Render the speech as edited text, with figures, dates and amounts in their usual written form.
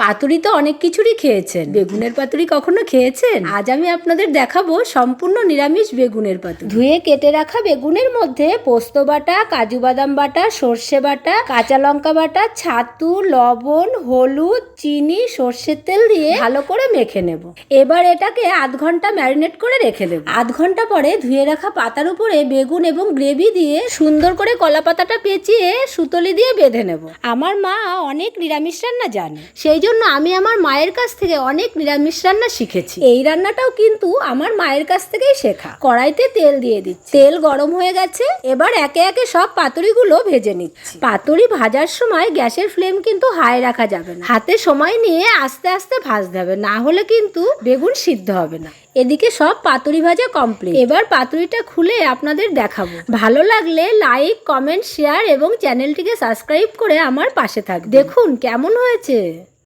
পাতুরি তো অনেক কিছুরই খেয়েছেন, বেগুনের পাতুরি কখনো খেয়েছেন? আজ আমি আপনাদের দেখাবো সম্পূর্ণ নিরামিষ বেগুনের পাতুরি। ধুয়ে কেটে রাখা বেগুনের মধ্যে পোস্ত বাটা, কাজু বাদাম বাটা, সর্ষে বাটা, কাঁচা লঙ্কা বাটা, ছাতু, লবণ, হলুদ, চিনি, সর্ষের তেল দিয়ে ভালো করে মেখে নেব। এবার এটাকে আধ ঘন্টা ম্যারিনেট করে রেখে দেব। আধ ঘন্টা পরে ধুয়ে রাখা পাতার উপরে বেগুন এবং গ্রেভি দিয়ে সুন্দর করে কলা পাতাটা পেঁচিয়ে সুতলি দিয়ে বেঁধে নেব। আমার মা অনেক নিরামিষ রান্না জানে, সেই জন্য আমি আমার মায়ের কাছ থেকে অনেক নিরামিষ রান্না শিখেছি। এই রান্নাটাও কিন্তু আমার মায়ের কাছ থেকেই শেখা। কড়াইতে তেল দিয়ে দিচ্ছি, তেল গরম হয়ে গেছে। এবার একে একে সব পাতুরিগুলো ভেজে নিচ্ছি। পাতুরি ভাজার সময় গ্যাসের ফ্লেম কিন্তু হাই রাখা যাবে না, হাতে সময় নিয়ে আস্তে আস্তে ভাজতে হবে, না হলে কিন্তু বেগুন সিদ্ধ হবে না। এদিকে সব পাতুরি ভাজা কমপ্লিট। এবার পাতুরিটা খুলে আপনাদের দেখাবো। ভালো লাগলে লাইক, কমেন্ট, শেয়ার এবং চ্যানেলটিকে সাবস্ক্রাইব করে আমার পাশে থাকবেন। দেখুন কেমন হয়েছে।